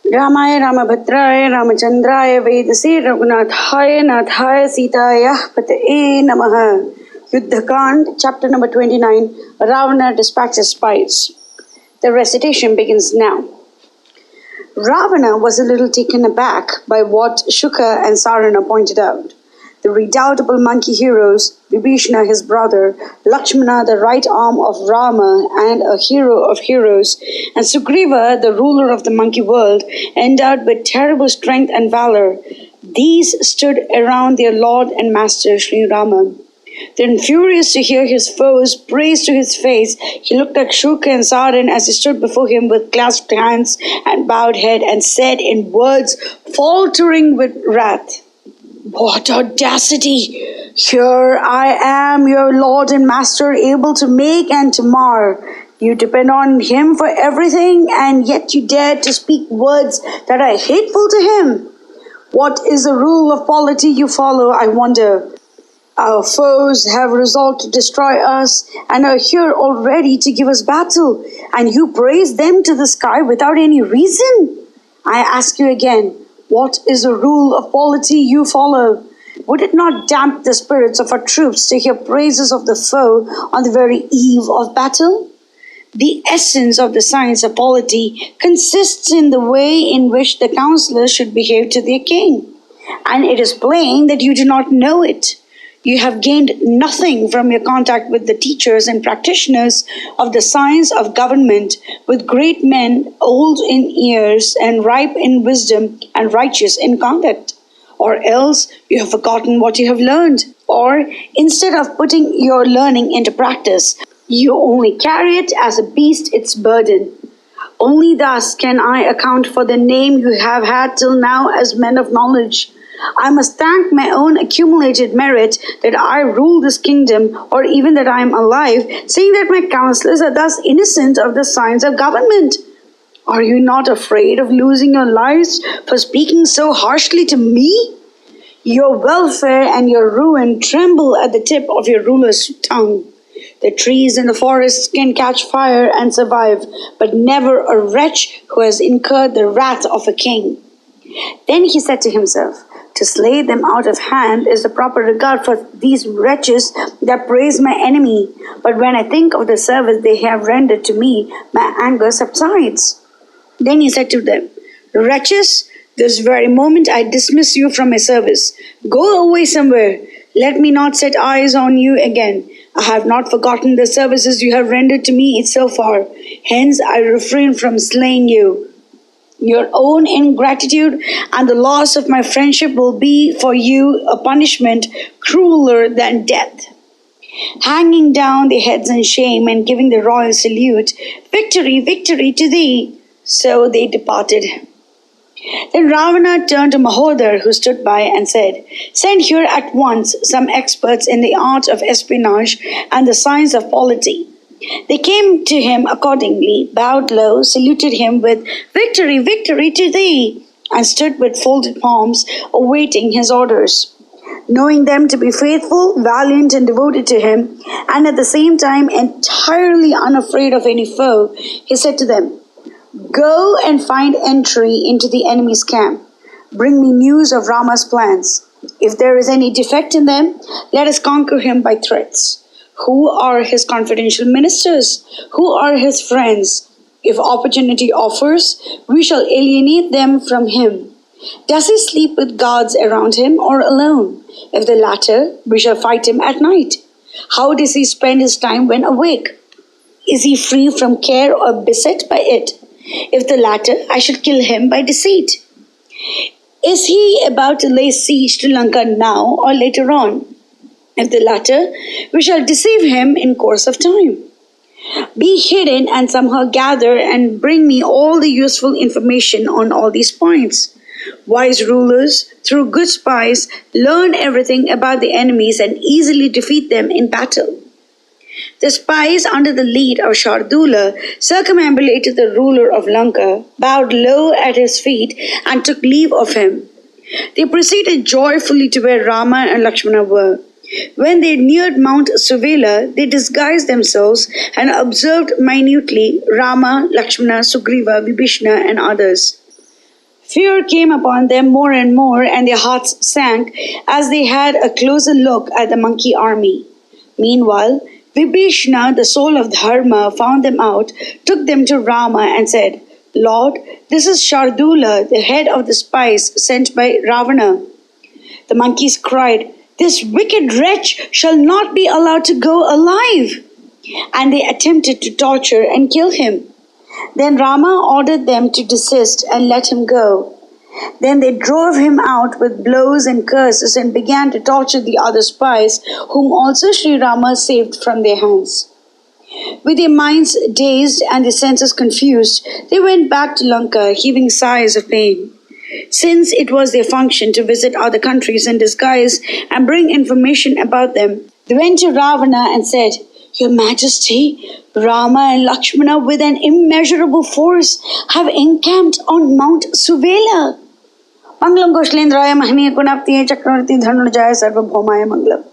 Ramaya Ramabhadraya Ramachandraya Vedasi Raghunathaya Nathaya Sitaya Pataye Namaha. Yuddha chapter number 29. Ravana dispatches spies. The recitation begins now. Ravana was a little taken aback by what Shuka and Sarana pointed out. The redoubtable monkey heroes, Vibhishana his brother, Lakshmana the right arm of Rama and a hero of heroes, and Sugriva the ruler of the monkey world, endowed with terrible strength and valor, these stood around their lord and master Sri Rama. Then, furious to hear his foes praise to his face, he looked at Shuka and Saran as he stood before him with clasped hands and bowed head, and said in words faltering with wrath, "What audacity! Here I am, your lord and master, able to make and to mar. You depend on him for everything, and yet you dare to speak words that are hateful to him. What is the rule of polity you follow, I wonder? Our foes have resolved to destroy us and are here already to give us battle, and you praise them to the sky without any reason? I ask you again, what is the rule of polity you follow? Would it not damp the spirits of our troops to hear praises of the foe on the very eve of battle? The essence of the science of polity consists in the way in which the counselors should behave to their king, and it is plain that you do not know it. You have gained nothing from your contact with the teachers and practitioners of the science of government, with great men, old in years and ripe in wisdom and righteous in conduct. Or else you have forgotten what you have learned, or instead of putting your learning into practice, you only carry it as a beast its burden. Only thus can I account for the name you have had till now as men of knowledge. I must thank my own accumulated merit that I rule this kingdom, or even that I am alive, seeing that my counselors are thus innocent of the science of government. Are you not afraid of losing your lives for speaking so harshly to me? Your welfare and your ruin tremble at the tip of your ruler's tongue. The trees in the forests can catch fire and survive, but never a wretch who has incurred the wrath of a king." Then he said to himself, "To slay them out of hand is the proper regard for these wretches that praise my enemy. But when I think of the service they have rendered to me, my anger subsides." Then he said to them, "Wretches, this very moment I dismiss you from my service. Go away somewhere. Let me not set eyes on you again. I have not forgotten the services you have rendered to me so far. Hence I refrain from slaying you. Your own ingratitude and the loss of my friendship will be for you a punishment crueler than death." Hanging down their heads in shame and giving the royal salute, "Victory, victory to thee!" So they departed. Then Ravana turned to Mahodar, who stood by, and said, "Send here at once some experts in the art of espionage and the science of polity." They came to him accordingly, bowed low, saluted him with "Victory, victory to thee!" and stood with folded palms, awaiting his orders. Knowing them to be faithful, valiant, and devoted to him, and at the same time entirely unafraid of any foe, he said to them, "Go and find entry into the enemy's camp. Bring me news of Rama's plans. If there is any defect in them, let us conquer him by threats. Who are his confidential ministers? Who are his friends? If opportunity offers, we shall alienate them from him. Does he sleep with guards around him or alone? If the latter, we shall fight him at night. How does he spend his time when awake? Is he free from care or beset by it? If the latter, I shall kill him by deceit. Is he about to lay siege to Lanka now or later on? If the latter, we shall deceive him in course of time. Be hidden and somehow gather and bring me all the useful information on all these points. Wise rulers, through good spies, learn everything about the enemies and easily defeat them in battle." The spies, under the lead of Shardula, circumambulated the ruler of Lanka, bowed low at his feet, and took leave of him. They proceeded joyfully to where Rama and Lakshmana were. When they neared Mount Suvela, they disguised themselves and observed minutely Rama, Lakshmana, Sugriva, Vibhishana, and others. Fear came upon them more and more, and their hearts sank as they had a closer look at the monkey army. Meanwhile, Vibhishana, the soul of Dharma, found them out, took them to Rama, and said, Lord, this is Shardula, the head of the spies sent by Ravana. The monkeys cried, This wicked wretch shall not be allowed to go alive. And they attempted to torture and kill him. Then Rama ordered them to desist and let him go. Then they drove him out with blows and curses and began to torture the other spies, whom also Sri Rama saved from their hands. With their minds dazed and their senses confused, they went back to Lanka, heaving sighs of pain. Since it was their function to visit other countries in disguise and bring information about them, they went to Ravana and said, Your Majesty, Rama and Lakshmana with an immeasurable force have encamped on Mount Suvela. Manglam Goslendraya Mahaniya Kunaptiye Chakravarti Dhanurjaya Sarvabhaumaya Manglam.